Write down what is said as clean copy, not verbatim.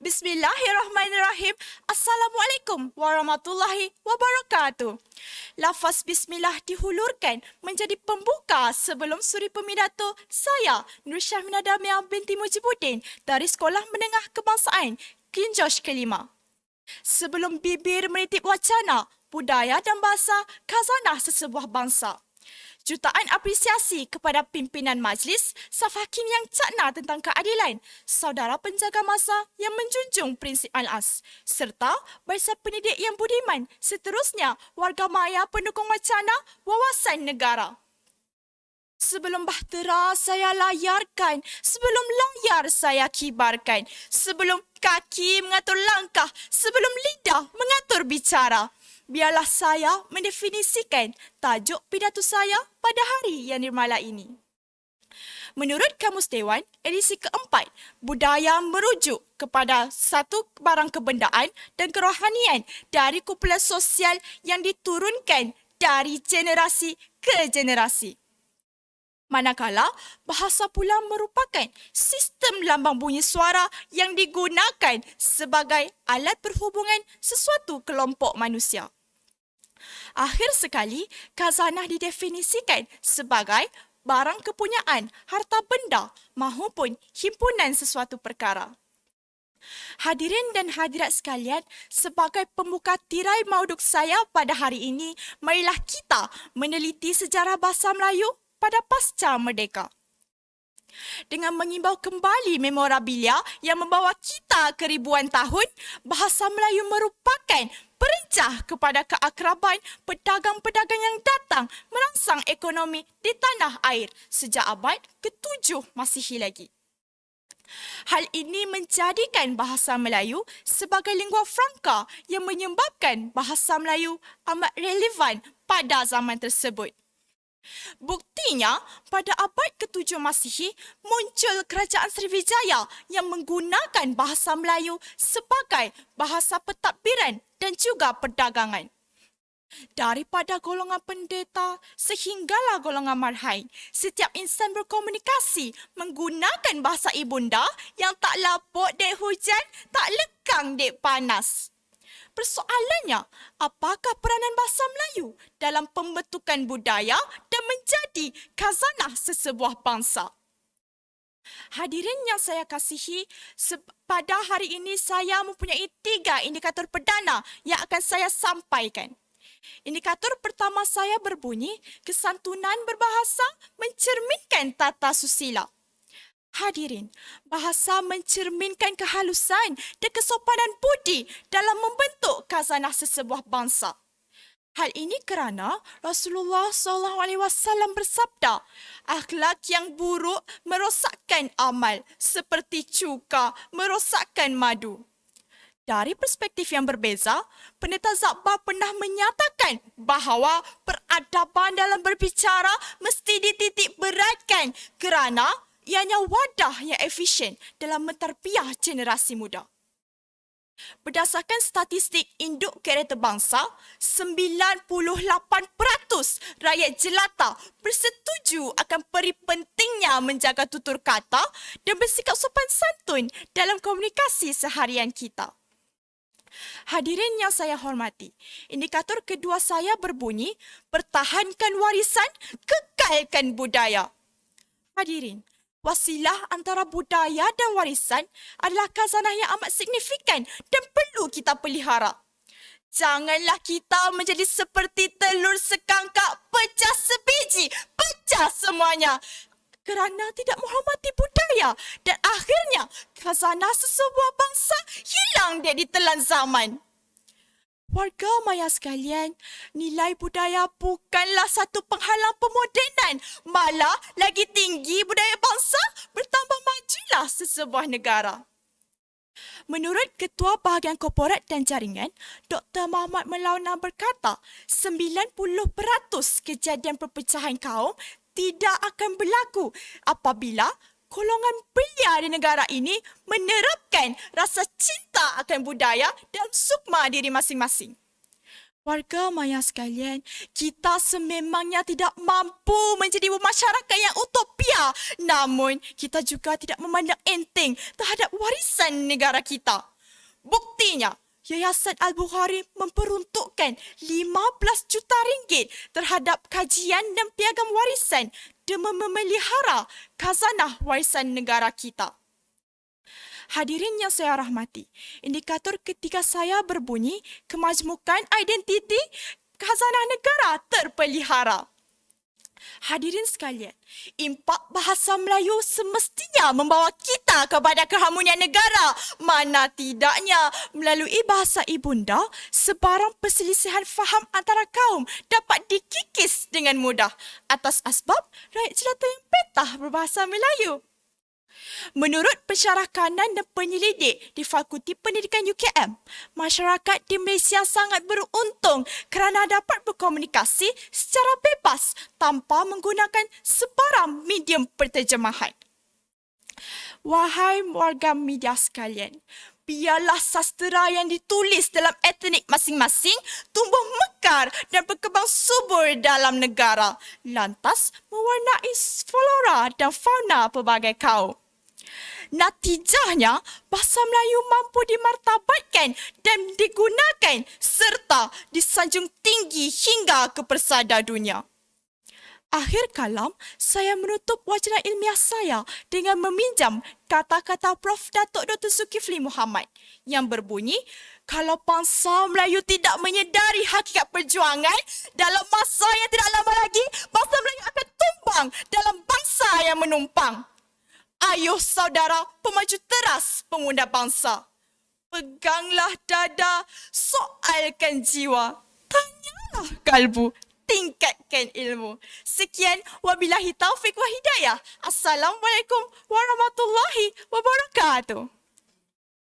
Bismillahirrahmanirrahim. Assalamualaikum warahmatullahi wabarakatuh. Lafaz bismillah dihulurkan menjadi pembuka sebelum suri pemidato saya, Nur Syahmina Damia binti Mujibuddin dari Sekolah Menengah Kebangsaan King George Kelima. Sebelum bibir menitip wacana, budaya dan bahasa khazanah sesebuah bangsa. Jutaan apresiasi kepada pimpinan majlis, staf hakim yang cakna tentang keadilan, saudara penjaga masa yang menjunjung prinsip al-as, serta barisan pendidik yang budiman, seterusnya warga maya pendukung wacana wawasan negara. Sebelum bahtera saya layarkan, sebelum layar saya kibarkan, sebelum kaki mengatur langkah, sebelum lidah mengatur bicara. Biarlah saya mendefinisikan tajuk pidato saya pada hari yang nirmala ini. Menurut Kamus Dewan, edisi keempat, budaya merujuk kepada satu barang kebendaan dan kerohanian dari kumpulan sosial yang diturunkan dari generasi ke generasi. Manakala, bahasa pula merupakan sistem lambang bunyi suara yang digunakan sebagai alat perhubungan sesuatu kelompok manusia. Akhir sekali, khazanah didefinisikan sebagai barang kepunyaan, harta benda mahupun himpunan sesuatu perkara. Hadirin dan hadirat sekalian, sebagai pembuka tirai mauduk saya pada hari ini, marilah kita meneliti sejarah bahasa Melayu pada pasca merdeka. Dengan mengimbau kembali memorabilia yang membawa kita ke ribuan tahun, bahasa Melayu merupakan perencah kepada keakraban pedagang-pedagang yang datang merangsang ekonomi di tanah air sejak abad ke-7 Masihi lagi. Hal ini menjadikan bahasa Melayu sebagai lingua franca yang menyebabkan bahasa Melayu amat relevan pada zaman tersebut. Buktinya, pada abad ke-7 Masihi, muncul kerajaan Sriwijaya yang menggunakan bahasa Melayu sebagai bahasa pentadbiran dan juga perdagangan. Daripada golongan pendeta sehinggalah golongan marhain, setiap insan berkomunikasi menggunakan bahasa ibunda yang tak lapuk dek hujan, tak lekang dek panas. Persoalannya, apakah peranan bahasa Melayu dalam pembentukan budaya dan menjadi khazanah sesebuah bangsa? Hadirin yang saya kasihi, pada hari ini saya mempunyai 3 indikator perdana yang akan saya sampaikan. Indikator pertama saya berbunyi, kesantunan berbahasa mencerminkan tata susila. Hadirin, bahasa mencerminkan kehalusan dan kesopanan budi dalam membentuk khazanah sesebuah bangsa. Hal ini kerana Rasulullah SAW bersabda, akhlak yang buruk merosakkan amal seperti cuka merosakkan madu. Dari perspektif yang berbeza, Pendeta Zakbar pernah menyatakan bahawa peradaban dalam berbicara mesti dititik beratkan kerana ianya wadah yang efisien dalam mentarbiah generasi muda. Berdasarkan statistik Induk Kereta Bangsa, 98% rakyat jelata bersetuju akan peri pentingnya menjaga tutur kata dan bersikap sopan santun dalam komunikasi seharian kita. Hadirin yang saya hormati, indikator kedua saya berbunyi, pertahankan warisan, kekalkan budaya. Hadirin, wasilah antara budaya dan warisan adalah khazanah yang amat signifikan dan perlu kita pelihara. Janganlah kita menjadi seperti telur sekangkak, pecah sebiji, pecah semuanya, kerana tidak menghormati budaya dan akhirnya khazanah sesebuah bangsa hilang dia ditelan zaman. Warga maya sekalian, nilai budaya bukanlah satu penghalang pemodenan, malah lagi tinggi budaya bangsa, bertambah majulah sesebuah negara. Menurut Ketua Bahagian Korporat dan Jaringan, Dr. Muhammad Melauna berkata, 90% kejadian perpecahan kaum tidak akan berlaku apabila golongan belia di negara ini menerapkan rasa cinta akan budaya dan sukma diri masing-masing. Warga Maya sekalian, kita sememangnya tidak mampu menjadi masyarakat yang utopia. Namun, kita juga tidak memandang enteng terhadap warisan negara kita. Buktinya, Yayasan Al-Bukhari memperuntukkan 15 juta ringgit terhadap kajian dan piagam warisan demi memelihara khazanah warisan negara kita. Hadirin yang saya rahmati, indikator ketika saya berbunyi kemajmukan identiti khazanah negara terpelihara. Hadirin sekalian, impak bahasa Melayu semestinya membawa kita kepada keharmonian negara. Mana tidaknya melalui bahasa ibunda, sebarang perselisihan faham antara kaum dapat dikikis dengan mudah atas asbab rakyat jelata yang petah berbahasa Melayu. Menurut pensyarah kanan dan penyelidik di Fakulti Pendidikan UKM, masyarakat di Malaysia sangat beruntung kerana dapat berkomunikasi secara bebas tanpa menggunakan sebarang medium penterjemahan. Wahai warga media sekalian, biarlah sastera yang ditulis dalam etnik masing-masing tumbuh mekar dan berkembang subur dalam negara, lantas mewarnai flora dan fauna pelbagai kaum. Natijahnya, bahasa Melayu mampu dimartabatkan dan digunakan serta disanjung tinggi hingga ke persada dunia. Akhir kalam, saya menutup wacana ilmiah saya dengan meminjam kata-kata Prof. Datuk Dr. Zulkifli Muhammad yang berbunyi, kalau bangsa Melayu tidak menyedari hakikat perjuangan, dalam masa yang tidak lama lagi, bangsa Melayu akan tumbang dalam bangsa yang menumpang. Ayuh saudara pemaju teras pemuda bangsa. Peganglah dada, soalkan jiwa. Tanyalah kalbu, tingkatkan ilmu. Sekian, wabillahi taufiq wa hidayah. Assalamualaikum warahmatullahi wabarakatuh.